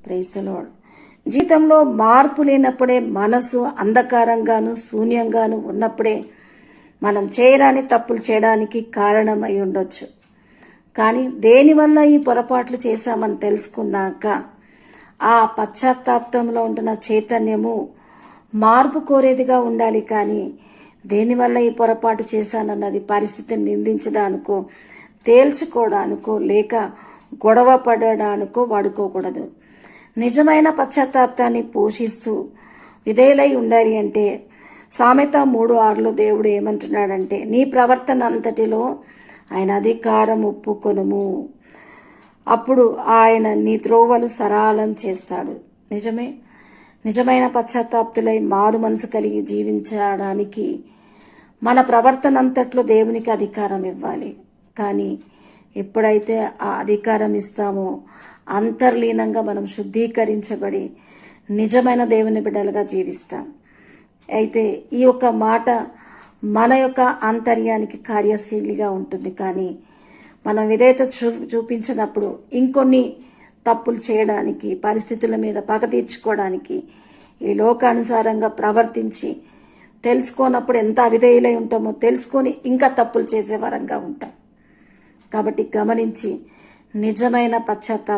Praise the lord. జీవితంలో మార్పు లేనప్పుడే, మనసు అంధకారంగాను శూన్యంగాను ఉన్నప్పుడే మనం చేయరాని తప్పులు చేయడానికి కారణమై ఉండొచ్చు. కానీ దేనివల్ల ఈ పొరపాట్లు చేశామని తెలుసుకున్నాక ఆ పశ్చాత్తాపంలో ఉంటున్న చైతన్యము మార్పు కోరేదిగా ఉండాలి. కానీ దేనివల్ల ఈ పొరపాటు చేశానన్నది పరిస్థితిని నిందించడానికో, తేల్చుకోవడానికో, లేక గొడవ పడడానికో వాడుకోకూడదు. నిజమైన పశ్చాత్తాపాన్ని పోషిస్తూ విధేయులై ఉండాలి. అంటే సామెత 3:6 దేవుడు ఏమంటున్నాడంటే, నీ ప్రవర్తన అంతటిలో ఆయన అధికారం ఒప్పుకొనుము, అప్పుడు ఆయన నీ త్రోవలు సరళం చేస్తాడు. నిజమే. నిజమైన పశ్చాత్తాప్తులై మారు మనసు కలిగి జీవించడానికి మన ప్రవర్తన అంతట్లో దేవునికి అధికారం ఇవ్వాలి. కానీ ఎప్పుడైతే ఆ అధికారం ఇస్తామో అంతర్లీనంగా మనం శుద్ధీకరించబడి నిజమైన దేవుని బిడ్డలుగా జీవిస్తాం. అయితే ఈ యొక్క మాట మన యొక్క ఆంతర్యానికి కార్యశీలిగా ఉంటుంది. కానీ మనం విధేయత చూపించినప్పుడు ఇంకొన్ని తప్పులు చేయడానికి, పరిస్థితుల మీద పగ తీర్చుకోవడానికి, ఈ లోకానుసారంగా ప్రవర్తించి తెలుసుకోనప్పుడు ఎంత అవిధేయులై ఉంటామో తెలుసుకొని ఇంకా తప్పులు చేసే వరంగా ఉంటాం. కాబట్టి గమనించి నిజమైన పశ్చాత్తాపం